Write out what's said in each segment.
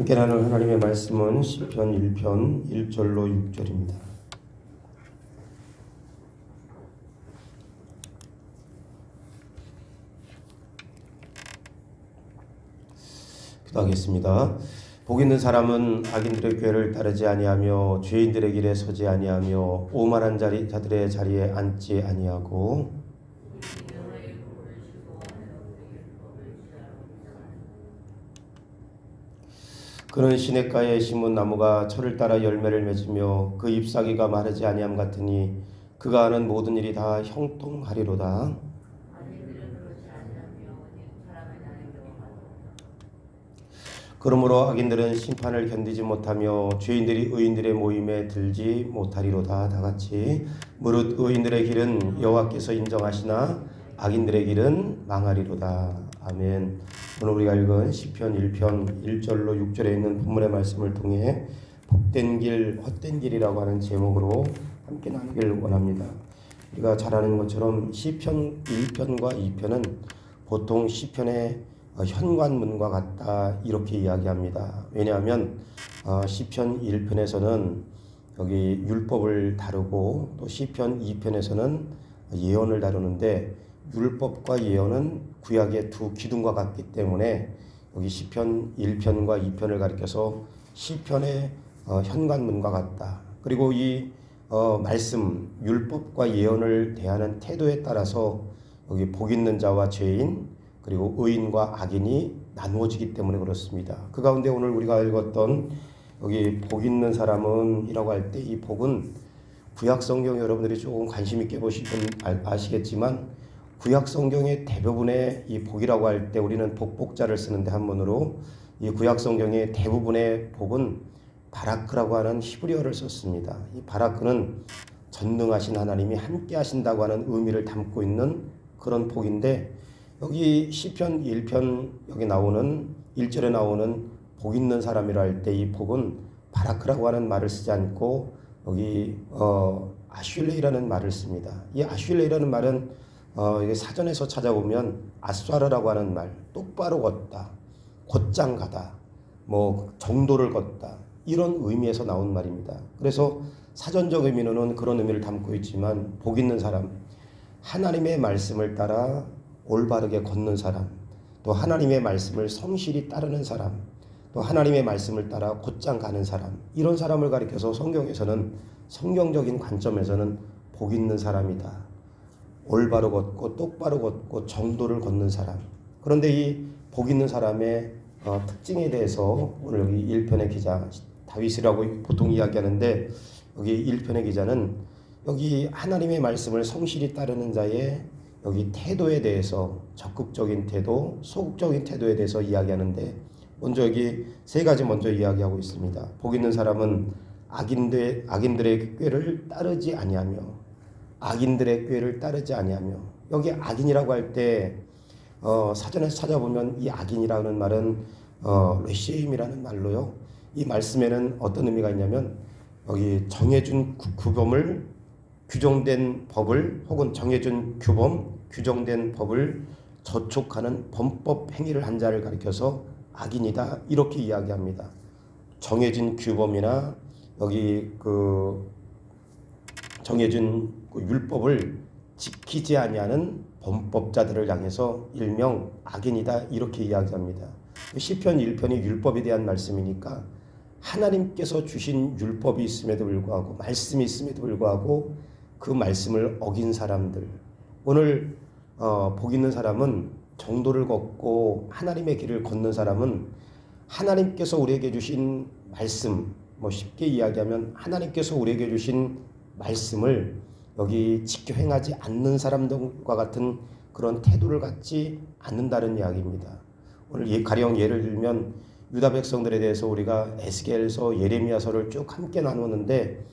함께 나눌 하나님의 말씀은 시편 1편 1절로 6절입니다. 기도하겠습니다. 복 있는 사람은 악인들의 궤를 따르지 아니하며 죄인들의 길에 서지 아니하며 오만한 자들의 자리에 앉지 아니하고 그는 시냇가에 심은 나무가 철을 따라 열매를 맺으며 그 잎사귀가 마르지 아니함 같으니 그가 하는 모든 일이 다 형통하리로다. 그러므로 악인들은 심판을 견디지 못하며 죄인들이 의인들의 모임에 들지 못하리로다. 다같이 무릇 의인들의 길은 여호와께서 인정하시나 악인들의 길은 망하리로다. 아멘. 오늘 우리가 읽은 시편 1편 1절로 6절에 있는 본문의 말씀을 통해 복된 길, 헛된 길이라고 하는 제목으로 함께 나누기를 원합니다. 우리가 잘 아는 것처럼 시편 1편과 2편은 보통 시편의 현관문과 같다 이렇게 이야기합니다. 왜냐하면 시편 1편에서는 여기 율법을 다루고 또 시편 2편에서는 예언을 다루는데 율법과 예언은 구약의 두 기둥과 같기 때문에 여기 시편 1편과 2편을 가리켜서 시편의 현관문과 같다. 그리고 이 말씀 율법과 예언을 대하는 태도에 따라서 여기 복 있는 자와 죄인 그리고 의인과 악인이 나누어지기 때문에 그렇습니다. 그 가운데 오늘 우리가 읽었던 여기 복 있는 사람은 이라고 할 때 이 복은 구약 성경 여러분들이 조금 관심 있게 보시면 아시겠지만 구약 성경의 대부분의 이 복이라고 할 때 우리는 복복자를 쓰는데 한문으로 이 구약 성경의 대부분의 복은 바라크라고 하는 히브리어를 썼습니다. 이 바라크는 전능하신 하나님이 함께 하신다고 하는 의미를 담고 있는 그런 복인데 여기 시편 1편 여기 나오는 1절에 나오는 복 있는 사람이라 할 때 이 복은 바라크라고 하는 말을 쓰지 않고 여기 아슐레이라는 말을 씁니다. 이 아슐레이라는 말은 이게 사전에서 찾아보면 아쏴르라고 하는 말, 똑바로 걷다, 곧장 가다, 뭐 정도를 걷다 이런 의미에서 나온 말입니다. 그래서 사전적 의미로는 그런 의미를 담고 있지만 복 있는 사람, 하나님의 말씀을 따라 올바르게 걷는 사람, 또 하나님의 말씀을 성실히 따르는 사람, 또 하나님의 말씀을 따라 곧장 가는 사람, 이런 사람을 가리켜서 성경에서는 성경적인 관점에서는 복 있는 사람이다. 올바로 걷고 똑바로 걷고 정도를 걷는 사람. 그런데 이 복 있는 사람의 특징에 대해서 오늘 여기 1편의 기자 다윗이라고 보통 이야기하는데 여기 1편의 기자는 여기 하나님의 말씀을 성실히 따르는 자의 여기 태도에 대해서 적극적인 태도, 소극적인 태도에 대해서 이야기하는데 먼저 여기 세 가지 먼저 이야기하고 있습니다. 복 있는 사람은 악인들의 꾀를 따르지 아니하며 악인들의 꾀를 따르지 아니하며 여기 악인이라고 할 때 사전에서 찾아보면 이 악인이라는 말은 레시임이라는 말로요. 이 말씀에는 어떤 의미가 있냐면 여기 정해준 규범을 규정된 법을 혹은 정해준 규범 규정된 법을 저촉하는 범법 행위를 한 자를 가리켜서 악인이다 이렇게 이야기합니다. 정해진 규범이나 여기 그 정해진 그 율법을 지키지 아니하는 범법자들을 향해서 일명 악인이다 이렇게 이야기합니다. 시편 1편이 율법에 대한 말씀이니까 하나님께서 주신 율법이 있음에도 불구하고 말씀이 있음에도 불구하고 그 말씀을 어긴 사람들, 오늘 복 있는 사람은 정도를 걷고 하나님의 길을 걷는 사람은 하나님께서 우리에게 주신 말씀, 뭐 쉽게 이야기하면 하나님께서 우리에게 주신 말씀을 여기 지켜 행하지 않는 사람들과 같은 그런 태도를 갖지 않는다는 이야기입니다. 오늘 가령 예를 들면 유다 백성들에 대해서 우리가 에스겔서, 예레미야서를 쭉 함께 나누었는데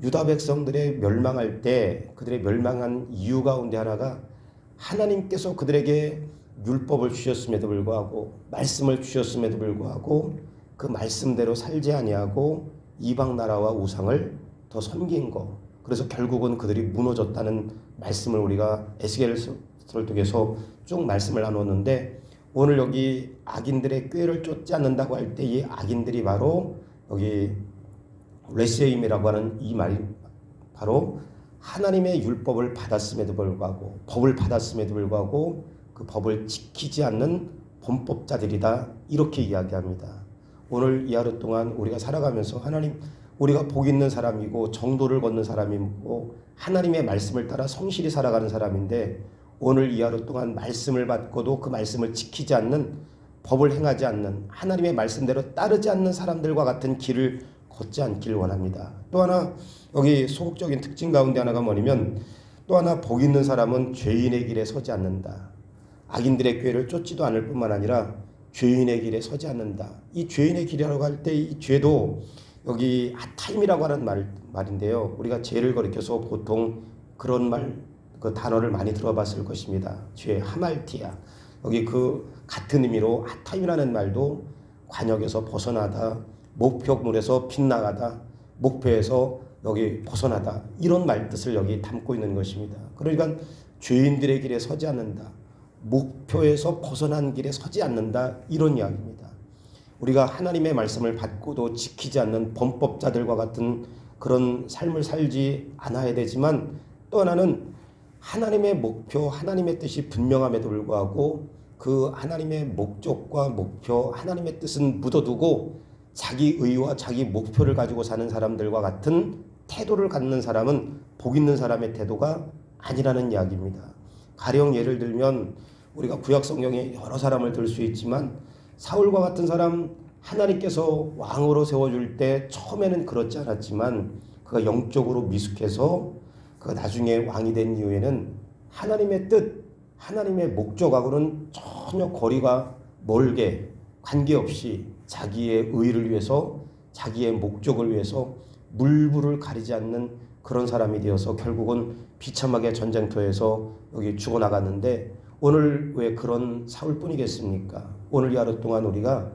유다 백성들의 멸망할 때 그들의 멸망한 이유 가운데 하나가 하나님께서 그들에게 율법을 주셨음에도 불구하고 말씀을 주셨음에도 불구하고 그 말씀대로 살지 아니하고 이방 나라와 우상을 더 섬긴 거. 그래서 결국은 그들이 무너졌다는 말씀을 우리가 에스겔서를 통해서 쭉 말씀을 나눴는데 오늘 여기 악인들의 꾀를 쫓지 않는다고 할 때 이 악인들이 바로 여기 레세임이라고 하는 이 말이 바로 하나님의 율법을 받았음에도 불구하고 법을 받았음에도 불구하고 그 법을 지키지 않는 범법자들이다 이렇게 이야기합니다. 오늘 이 하루 동안 우리가 살아가면서 하나님 우리가 복 있는 사람이고 정도를 걷는 사람이고 하나님의 말씀을 따라 성실히 살아가는 사람인데 오늘 이 하루 동안 말씀을 받고도 그 말씀을 지키지 않는 법을 행하지 않는 하나님의 말씀대로 따르지 않는 사람들과 같은 길을 걷지 않길 원합니다. 또 하나 여기 소극적인 특징 가운데 하나가 뭐냐면 또 하나 복 있는 사람은 죄인의 길에 서지 않는다. 악인들의 꾀를 쫓지도 않을 뿐만 아니라 죄인의 길에 서지 않는다. 이 죄인의 길이라고 할 때 이 죄도 여기 아타임이라고 하는 말인데요. 우리가 죄를 가리켜서 보통 그런 그 단어를 많이 들어봤을 것입니다. 죄 하말티아. 여기 그 같은 의미로 아타임이라는 말도 관역에서 벗어나다, 목표물에서 빗나가다, 목표에서 여기 벗어나다 이런 말 뜻을 여기 담고 있는 것입니다. 그러니까 죄인들의 길에 서지 않는다. 목표에서 벗어난 길에 서지 않는다 이런 이야기입니다. 우리가 하나님의 말씀을 받고도 지키지 않는 범법자들과 같은 그런 삶을 살지 않아야 되지만 또 하나는 하나님의 목표, 하나님의 뜻이 분명함에도 불구하고 그 하나님의 목적과 목표, 하나님의 뜻은 묻어두고 자기 의와 자기 목표를 가지고 사는 사람들과 같은 태도를 갖는 사람은 복 있는 사람의 태도가 아니라는 이야기입니다. 가령 예를 들면 우리가 구약 성경에 여러 사람을 들 수 있지만 사울과 같은 사람 하나님께서 왕으로 세워줄 때 처음에는 그렇지 않았지만 그가 영적으로 미숙해서 그가 나중에 왕이 된 이후에는 하나님의 뜻, 하나님의 목적하고는 전혀 거리가 멀게 관계없이 자기의 의를 위해서 자기의 목적을 위해서 물불을 가리지 않는 그런 사람이 되어서 결국은 비참하게 전쟁터에서 여기 죽어나갔는데 오늘 왜 그런 사울뿐이겠습니까? 오늘 이 하루 동안 우리가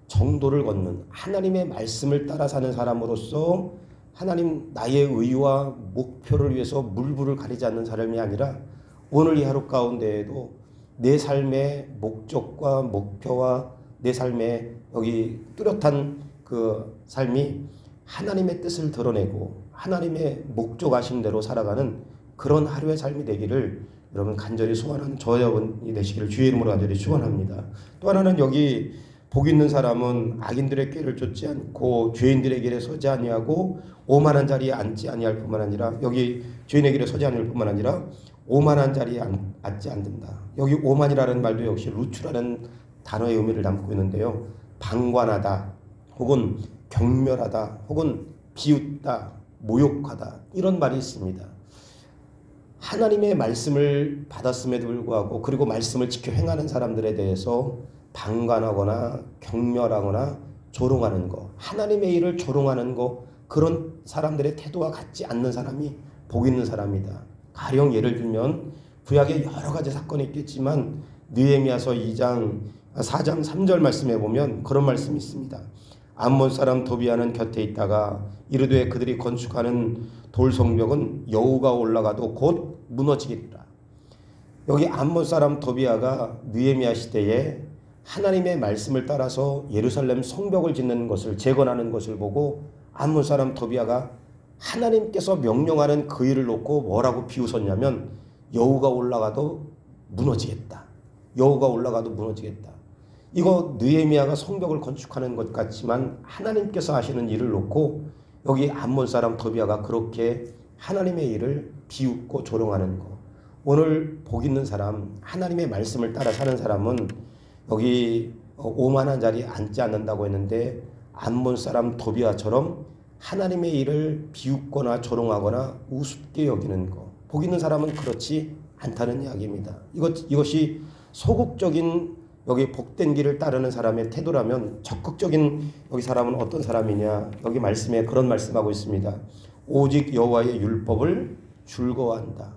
정도를 걷는 하나님의 말씀을 따라 사는 사람으로서 하나님 나의 의와 목표를 위해서 물불을 가리지 않는 사람이 아니라 오늘 이 하루 가운데에도 내 삶의 목적과 목표와 내 삶의 여기 뚜렷한 그 삶이 하나님의 뜻을 드러내고 하나님의 목적하신 대로 살아가는 그런 하루의 삶이 되기를 여러분 간절히 소원하는 저 여러분이 되시기를 주의 이름으로 간절히 축원합니다. 또 하나는 여기 복 있는 사람은 악인들의 꾀를 쫓지 않고 죄인들의 길에 서지 아니하고 오만한 자리에 앉지 아니할 뿐만 아니라 여기 죄인의 길에 서지 않을 뿐만 아니라 오만한 자리에 앉지 않는다. 여기 오만이라는 말도 역시 루츠라는 단어의 의미를 담고 있는데요. 방관하다 혹은 경멸하다 혹은 비웃다 모욕하다 이런 말이 있습니다. 하나님의 말씀을 받았음에도 불구하고 그리고 말씀을 지켜 행하는 사람들에 대해서 방관하거나 경멸하거나 조롱하는 거, 하나님의 일을 조롱하는 거 그런 사람들의 태도와 같지 않는 사람이 복 있는 사람이다. 가령 예를 들면 구약에 여러 가지 사건이 있겠지만 느헤미야서 4장 3절 말씀에 보면 그런 말씀이 있습니다. 암몬 사람 도비아는 곁에 있다가 이르되 그들이 건축하는 돌성벽은 여우가 올라가도 곧 무너지겠다. 여기 암몬 사람 도비아가 느헤미야 시대에 하나님의 말씀을 따라서 예루살렘 성벽을 짓는 것을 재건하는 것을 보고 암몬 사람 도비아가 하나님께서 명령하는 그 일을 놓고 뭐라고 비웃었냐면 여우가 올라가도 무너지겠다. 여우가 올라가도 무너지겠다. 이거 느헤미야가 성벽을 건축하는 것 같지만 하나님께서 하시는 일을 놓고 여기 암몬 사람 도비아가 그렇게 하나님의 일을 비웃고 조롱하는 거. 오늘 복 있는 사람, 하나님의 말씀을 따라 사는 사람은 여기 오만한 자리에 앉지 않는다고 했는데 암몬 사람 도비아처럼 하나님의 일을 비웃거나 조롱하거나 우습게 여기는 거. 복 있는 사람은 그렇지 않다는 이야기입니다. 이것이 소극적인 여기 복된 길을 따르는 사람의 태도라면 적극적인 여기 사람은 어떤 사람이냐. 여기 말씀에 그런 말씀하고 있습니다. 오직 여호와의 율법을 즐거워한다.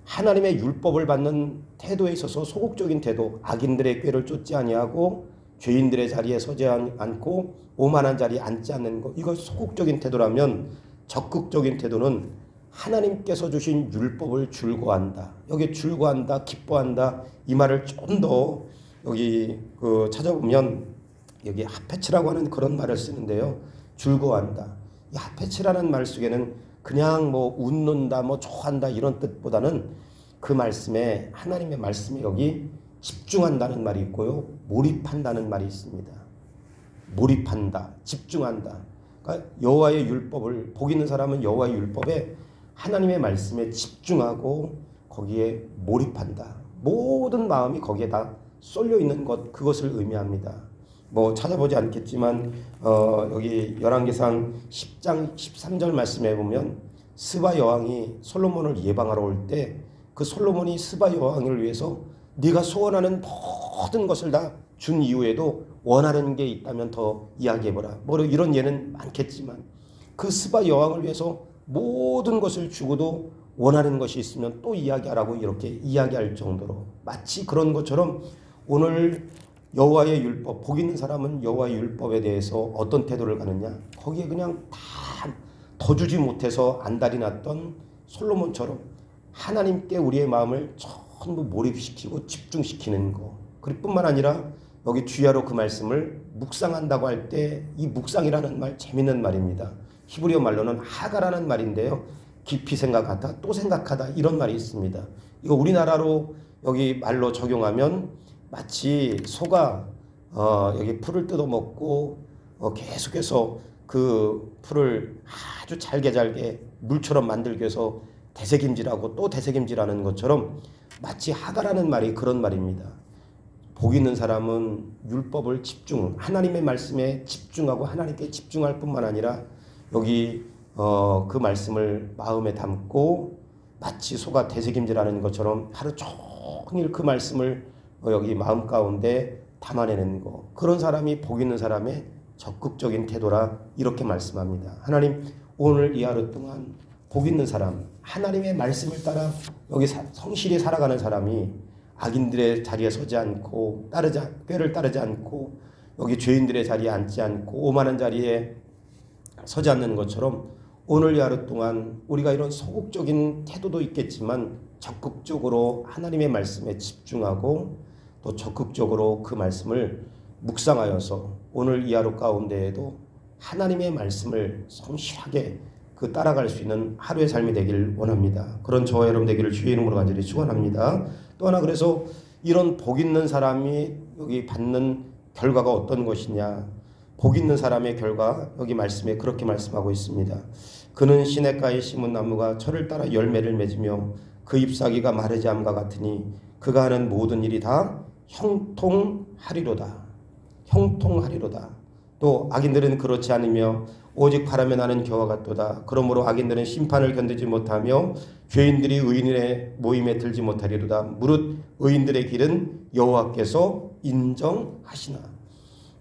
하나님의 율법을 받는 태도에 있어서 소극적인 태도, 악인들의 꾀를 쫓지 아니하고 죄인들의 자리에 서지 않고 오만한 자리에 앉지 않는 것, 이걸 소극적인 태도라면 적극적인 태도는 하나님께서 주신 율법을 즐거워한다. 여기 즐거워한다, 기뻐한다 이 말을 좀 더 여기 찾아보면 여기 하페츠라고 하는 그런 말을 쓰는데요. 즐거워한다. 이 하페츠라는 말 속에는 그냥 뭐 웃는다, 뭐 좋아한다 이런 뜻보다는 그 말씀에 하나님의 말씀에 여기 집중한다는 말이 있고요. 몰입한다는 말이 있습니다. 몰입한다, 집중한다. 그러니까 여호와의 율법을 복 있는 사람은 여호와의 율법에 하나님의 말씀에 집중하고 거기에 몰입한다. 모든 마음이 거기에 다 쏠려 있는 것, 그것을 의미합니다. 뭐 찾아보지 않겠지만 여기 열왕기상 10장 13절 말씀에 보면 스바 여왕이 솔로몬을 예방하러 올 때 그 솔로몬이 스바 여왕을 위해서 네가 소원하는 모든 것을 다 준 이후에도 원하는 게 있다면 더 이야기해보라. 뭐 이런 예는 많겠지만 그 스바 여왕을 위해서 모든 것을 주고도 원하는 것이 있으면 또 이야기하라고 이렇게 이야기할 정도로 마치 그런 것처럼 오늘 여호와의 율법, 복 있는 사람은 여호와의 율법에 대해서 어떤 태도를 가느냐, 거기에 그냥 다 더 주지 못해서 안달이 났던 솔로몬처럼 하나님께 우리의 마음을 전부 몰입시키고 집중시키는 거. 그뿐만 아니라 여기 주야로 그 말씀을 묵상한다고 할 때 이 묵상이라는 말 재밌는 말입니다. 히브리어 말로는 하가라는 말인데요. 깊이 생각하다, 또 생각하다 이런 말이 있습니다. 이거 우리나라로 여기 말로 적용하면 마치 소가 여기 풀을 뜯어먹고 계속해서 그 풀을 아주 잘게 물처럼 만들기 위해서 되새김질하고 또 되새김질하는 것처럼 마치 하가라는 말이 그런 말입니다. 복 있는 사람은 율법을 하나님의 말씀에 집중하고 하나님께 집중할 뿐만 아니라 여기 그 말씀을 마음에 담고 마치 소가 되새김질하는 것처럼 하루 종일 그 말씀을 여기 마음 가운데 담아내는 거. 그런 사람이 복 있는 사람의 적극적인 태도라 이렇게 말씀합니다. 하나님, 오늘 이 하루 동안 복 있는 사람, 하나님의 말씀을 따라 여기 성실히 살아가는 사람이 악인들의 자리에 서지 않고 꾀를 따르지 않고 여기 죄인들의 자리에 앉지 않고 오만한 자리에 서지 않는 것처럼 오늘 이 하루 동안 우리가 이런 소극적인 태도도 있겠지만 적극적으로 하나님의 말씀에 집중하고 또 적극적으로 그 말씀을 묵상하여서 오늘 이 하루 가운데에도 하나님의 말씀을 성실하게 따라갈 수 있는 하루의 삶이 되길 원합니다. 그런 저와 여러분 되기를 주의 이름으로 간절히 축원합니다. 또 하나, 그래서 이런 복 있는 사람이 여기 받는 결과가 어떤 것이냐, 복 있는 사람의 결과 여기 말씀에 그렇게 말씀하고 있습니다. 그는 시냇가에 심은 나무가 철을 따라 열매를 맺으며 그 잎사귀가 마르지 않음과 같으니 그가 하는 모든 일이 다 형통하리로다. 형통하리로다. 또 악인들은 그렇지 않으며 오직 바람에 나는 겨와 같도다. 그러므로 악인들은 심판을 견디지 못하며 죄인들이 의인의 모임에 들지 못하리로다. 무릇 의인들의 길은 여호와께서 인정하시나.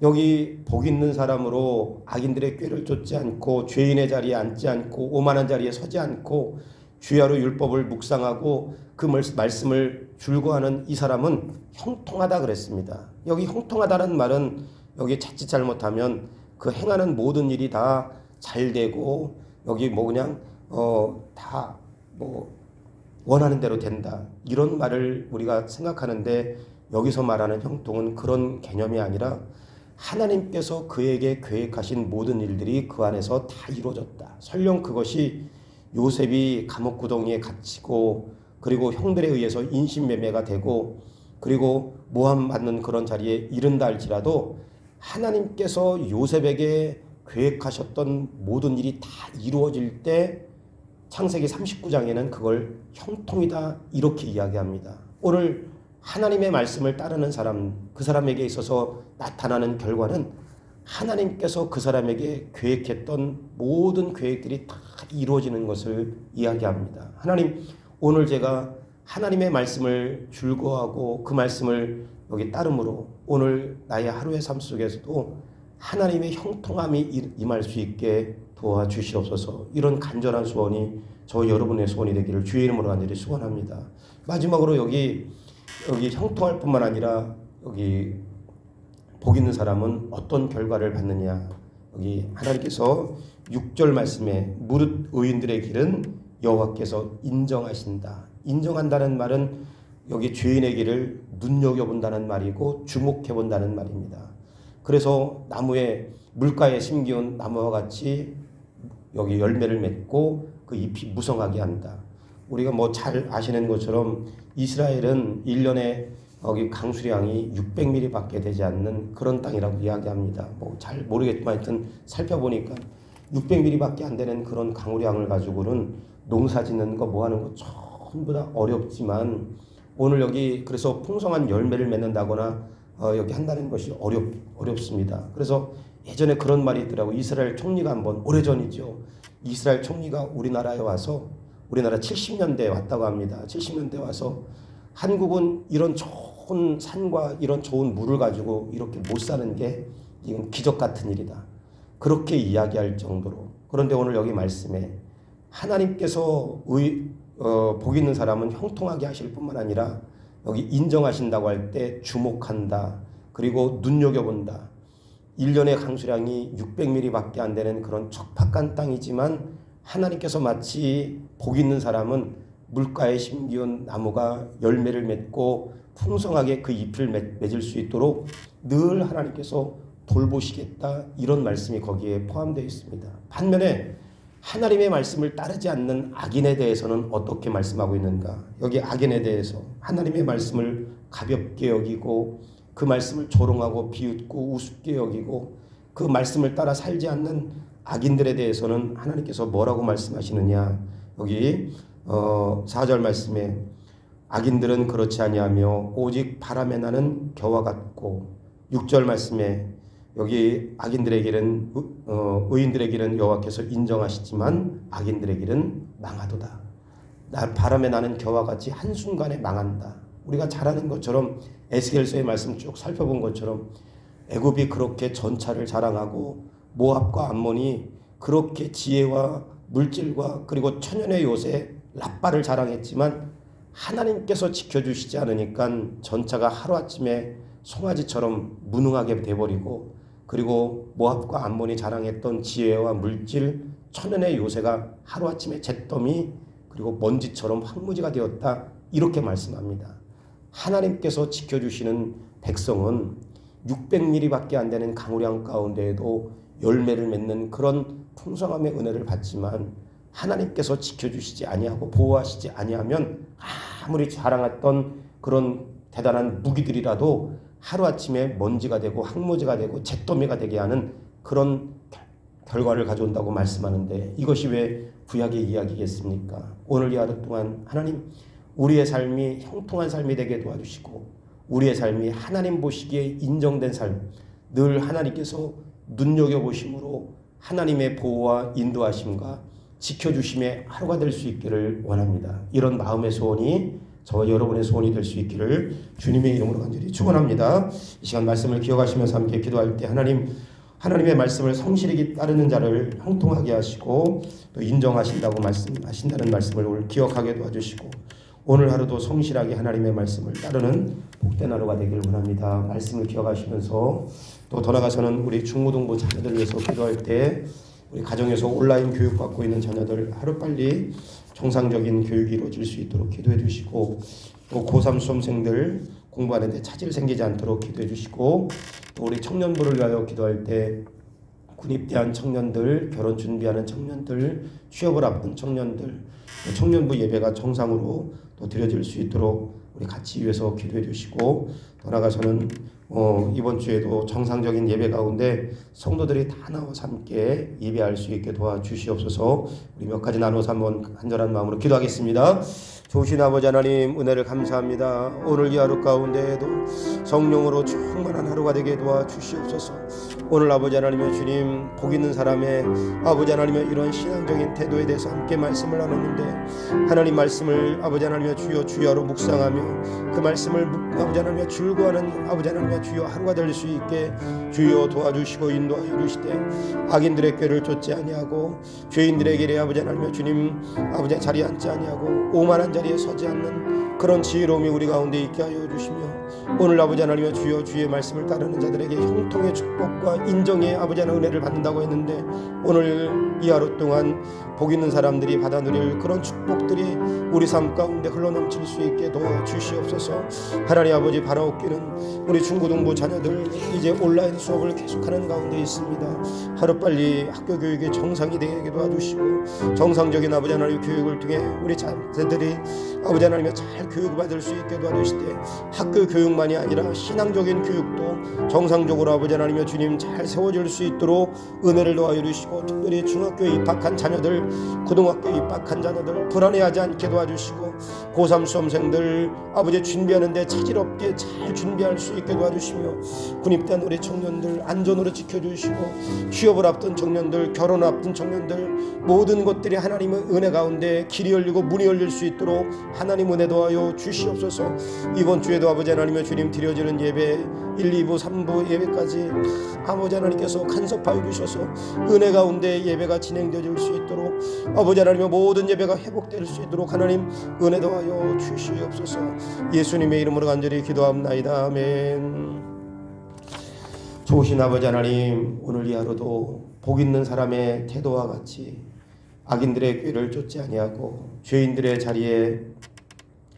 여기 복 있는 사람으로 악인들의 꾀를 쫓지 않고 죄인의 자리에 앉지 않고 오만한 자리에 서지 않고 주야로 율법을 묵상하고 그 말씀을 줄거하는 이 사람은 형통하다 그랬습니다. 여기 형통하다는 말은 여기 자칫 잘못하면 그 행하는 모든 일이 다 잘되고 여기 뭐 그냥 다 뭐 원하는 대로 된다 이런 말을 우리가 생각하는데 여기서 말하는 형통은 그런 개념이 아니라 하나님께서 그에게 계획하신 모든 일들이 그 안에서 다 이루어졌다. 설령 그것이 요셉이 감옥 구덩이에 갇히고 그리고 형들에 의해서 인신매매가 되고 그리고 모함 받는 그런 자리에 이른다 할지라도 하나님께서 요셉에게 계획하셨던 모든 일이 다 이루어질 때 창세기 39장에는 그걸 형통이다 이렇게 이야기합니다. 오늘 하나님의 말씀을 따르는 사람, 그 사람에게 있어서 나타나는 결과는 하나님께서 그 사람에게 계획했던 모든 계획들이 다 이루어지는 것을 이야기합니다. 하나님, 오늘 제가 하나님의 말씀을 즐거워하고 그 말씀을 여기 따름으로 오늘 나의 하루의 삶 속에서도 하나님의 형통함이 임할 수 있게 도와주시옵소서. 이런 간절한 소원이 저 여러분의 소원이 되기를 주의 이름으로 간절히 소원합니다. 마지막으로 여기 형통할 뿐만 아니라 여기 복 있는 사람은 어떤 결과를 받느냐. 여기 하나님께서 6절 말씀에 무릇 의인들의 길은 여호와께서 인정하신다. 인정한다는 말은 여기 죄인의 길을 눈여겨본다는 말이고 주목해본다는 말입니다. 그래서 나무에 물가에 심기운 나무와 같이 여기 열매를 맺고 그 잎이 무성하게 한다. 우리가 뭐 잘 아시는 것처럼 이스라엘은 1년에 여기 강수량이 600mm밖에 되지 않는 그런 땅이라고 이야기합니다. 뭐 잘 모르겠지만 하여튼 살펴보니까 600mm밖에 안 되는 그런 강우량을 가지고는 농사 짓는 거 뭐 하는 거 전부 다 어렵지만 오늘 여기 그래서 풍성한 열매를 맺는다거나 여기 한다는 것이 어렵습니다. 그래서 예전에 그런 말이 있더라고요. 이스라엘 총리가 한번 오래전이죠. 이스라엘 총리가 우리나라에 와서 우리나라 70년대에 왔다고 합니다. 70년대에 와서 한국은 이런 좋은 산과 이런 좋은 물을 가지고 이렇게 못 사는 게 이건 기적 같은 일이다. 그렇게 이야기할 정도로. 그런데 오늘 여기 말씀에 하나님께서 복 있는 사람은 형통하게 하실 뿐만 아니라 여기 인정하신다고 할 때 주목한다. 그리고 눈여겨본다. 1년의 강수량이 600mm밖에 안 되는 그런 척박한 땅이지만 하나님께서 마치 복 있는 사람은 물가에 심기운 나무가 열매를 맺고 풍성하게 그 잎을 맺을 수 있도록 늘 하나님께서 돌보시겠다. 이런 말씀이 거기에 포함되어 있습니다. 반면에 하나님의 말씀을 따르지 않는 악인에 대해서는 어떻게 말씀하고 있는가? 여기 악인에 대해서 하나님의 말씀을 가볍게 여기고 그 말씀을 조롱하고 비웃고 우습게 여기고 그 말씀을 따라 살지 않는 악인들에 대해서는 하나님께서 뭐라고 말씀하시느냐? 여기 4절 말씀에 악인들은 그렇지 아니하며 오직 바람에 나는 겨와 같고 6절 말씀에 여기 악인들의 길은 의인들의 길은 여호와께서 인정하시지만 악인들의 길은 망하도다. 바람에 나는 겨와 같이 한순간에 망한다. 우리가 잘 아는 것처럼 에스겔서의 말씀 쭉 살펴본 것처럼 애굽이 그렇게 전차를 자랑하고 모압과 암몬이 그렇게 지혜와 물질과 그리고 천연의 요새 랍바를 자랑했지만 하나님께서 지켜주시지 않으니까 전차가 하루아침에 송아지처럼 무능하게 돼버리고 그리고 모압과 암몬이 자랑했던 지혜와 물질 천연의 요새가 하루아침에 잿더미 그리고 먼지처럼 황무지가 되었다. 이렇게 말씀합니다. 하나님께서 지켜주시는 백성은 600mm밖에 안 되는 강우량 가운데에도 열매를 맺는 그런 풍성함의 은혜를 받지만 하나님께서 지켜주시지 아니하고 보호하시지 아니하면 아무리 자랑했던 그런 대단한 무기들이라도 하루아침에 먼지가 되고 황무지가 되고 잿더미가 되게 하는 그런 결과를 가져온다고 말씀하는데 이것이 왜 구약의 이야기겠습니까? 오늘 이 하루 동안 하나님 우리의 삶이 형통한 삶이 되게 도와주시고 우리의 삶이 하나님 보시기에 인정된 삶, 늘 하나님께서 눈여겨보심으로 하나님의 보호와 인도하심과 지켜주심의 하루가 될 수 있기를 원합니다. 이런 마음의 소원이 저와 여러분의 소원이 될 수 있기를 주님의 이름으로 간절히 축원합니다. 이 시간 말씀을 기억하시면서 함께 기도할 때 하나님의 말씀을 성실히 따르는 자를 형통하게 하시고 또 인정하신다고 말씀하신다는 말씀을 오늘 기억하게 도와주시고 오늘 하루도 성실하게 하나님의 말씀을 따르는 복된 하루가 되길 원합니다. 말씀을 기억하시면서 또 더 나아가서는 우리 중고등부 자녀들을 위해서 기도할 때 우리 가정에서 온라인 교육받고 있는 자녀들 하루빨리 정상적인 교육이 이루어질 수 있도록 기도해 주시고 또 고3 수험생들 공부하는데 차질 생기지 않도록 기도해 주시고 또 우리 청년부를 위하여 기도할 때 군입대한 청년들, 결혼 준비하는 청년들, 취업을 앞둔 청년들, 청년부 예배가 정상으로 또 드려질 수 있도록 우리 같이 위해서 기도해 주시고 더 나아가서는 이번 주에도 정상적인 예배 가운데 성도들이 다 나와서 함께 예배할 수 있게 도와주시옵소서. 우리 몇 가지 나눠서 한번 간절한 마음으로 기도하겠습니다. 좋으신 아버지 하나님 은혜를 감사합니다. 오늘 이 하루 가운데에도 성령으로 충만한 하루가 되게 도와주시옵소서. 오늘 아버지 하나님의 주님 복 있는 사람의 아버지 하나님의 이런 신앙적인 태도에 대해서 함께 말씀을 나눴는데 하나님 말씀을 아버지 하나님의 주여로 묵상하며 그 말씀을 아버지 하나님의 즐거워하는 아버지 하나님의 주여 하루가 될 수 있게 주여 도와주시고 인도하여 주시되 악인들의 꾀를 쫓지 아니하고 죄인들의 길에 아버지 하나님의 주님 아버지 자리에 앉지 아니하고 오만한 자리에 서지 않는 그런 지혜로움이 우리 가운데 있게 하여 주시며 오늘 아버지 하나님의 주여 주의 말씀을 따르는 자들에게 형통의 축복과 인정의 아버지 하나님 은혜를 받는다고 했는데 오늘 이 하루 동안 복 있는 사람들이 받아 누릴 그런 축복들이 우리 삶 가운데 흘러넘칠 수 있게 도와주시옵소서. 하나님 아버지 바라옵기는 우리 중고등부 자녀들 이제 온라인 수업을 계속하는 가운데 있습니다. 하루빨리 학교 교육이 정상이 되게 도와주시고 정상적인 아버지 하나님의 교육을 통해 우리 자녀들이 아버지 하나님의 잘 교육받을 수 있게 도와주실 때 학교 교육만이 아니라 신앙적인 교육도 정상적으로 아버지 하나님의 주님 잘 세워질 수 있도록 은혜를 도와주시고 특별히 중학교에 입학한 자녀들 고등학교에 입학한 자녀들 불안해하지 않게 도와주시고 고3 수험생들 아버지 준비하는데 차질 없게 잘 준비할 수 있게 도와주시며 군입대한 우리 청년들 안전으로 지켜주시고 취업을 앞둔 청년들 결혼을 앞둔 청년들 모든 것들이 하나님의 은혜 가운데 길이 열리고 문이 열릴 수 있도록 하나님 은혜 도와요 주시옵소서. 이번 주에도 아버지 하나님의 주님 드려지는 예배 1, 2부, 3부 예배까지 아버지 하나님께서 간섭하여 주셔서 은혜 가운데 예배가 진행되어질 수 있도록 아버지 하나님의 모든 예배가 회복될 수 있도록 하나님 은혜 도와여 주시옵소서. 예수님의 이름으로 간절히 기도합나이다. 아멘. 좋으신 아버지 하나님, 오늘 이 하루도 복 있는 사람의 태도와 같이 악인들의 꾀를 쫓지 아니하고 죄인들의 자리에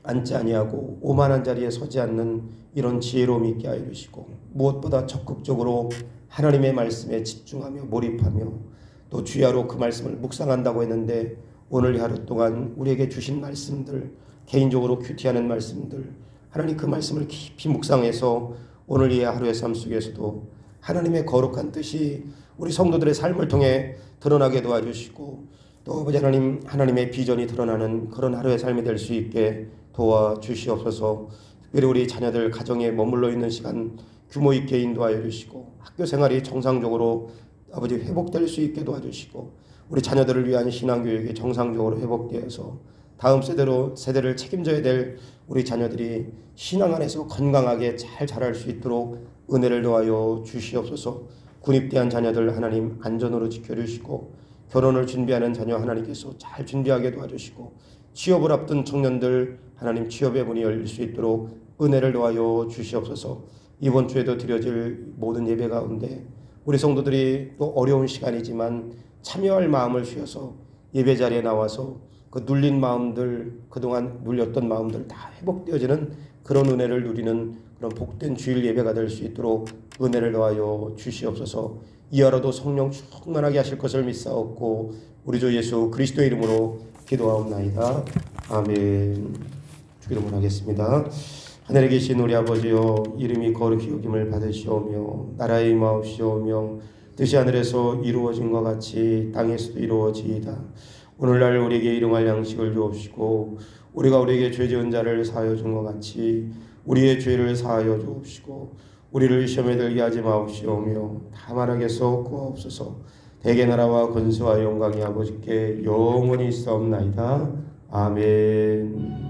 앉지 아니하고 오만한 자리에 서지 않는 이런 지혜로움이 있게 하여 주시고 무엇보다 적극적으로 하나님의 말씀에 집중하며 몰입하며 또 주야로 그 말씀을 묵상한다고 했는데 오늘 이 하루 동안 우리에게 주신 말씀들 개인적으로 큐티하는 말씀들 하나님 그 말씀을 깊이 묵상해서 오늘 이 하루의 삶 속에서도 하나님의 거룩한 뜻이 우리 성도들의 삶을 통해 드러나게 도와주시고 또 아버지 하나님 하나님의 비전이 드러나는 그런 하루의 삶이 될 수 있게 도와주시옵소서. 특별히 우리 자녀들 가정에 머물러 있는 시간 규모 있게 인도하여 주시고 학교 생활이 정상적으로 아버지 회복될 수 있게 도와주시고 우리 자녀들을 위한 신앙교육이 정상적으로 회복되어서 다음 세대를 책임져야 될 우리 자녀들이 신앙 안에서 건강하게 잘 자랄 수 있도록 은혜를 도와여 주시옵소서. 군입대한 자녀들 하나님 안전으로 지켜주시고 결혼을 준비하는 자녀 하나님께서 잘 준비하게 도와주시고 취업을 앞둔 청년들 하나님 취업의 문이 열릴 수 있도록 은혜를 도와여 주시옵소서. 이번 주에도 드려질 모든 예배 가운데 우리 성도들이 또 어려운 시간이지만 참여할 마음을 주셔서 예배 자리에 나와서 그 눌린 마음들 그동안 눌렸던 마음들 다 회복되어지는 그런 은혜를 누리는 그런 복된 주일 예배가 될 수 있도록 은혜를 도와여 주시옵소서. 이 하루도 성령 충만하게 하실 것을 믿사옵고 우리 주 예수 그리스도의 이름으로 기도하옵나이다. 아멘. 주기도문 하겠습니다. 하늘에 계신 우리 아버지여 이름이 거룩히 여김을 받으시오며 나라의 임하옵시오며 뜻이 하늘에서 이루어진 것 같이 땅에서도 이루어지이다. 오늘날 우리에게 일용할 양식을 주옵시고 우리가 우리에게 죄 지은 자를 사하여 준 것 같이 우리의 죄를 사하여 주옵시고 우리를 시험에 들게 하지 마옵시오며 다만 악에서 구하옵소서. 대개 나라와 권세와 영광이 아버지께 영원히 있사옵나이다. 아멘.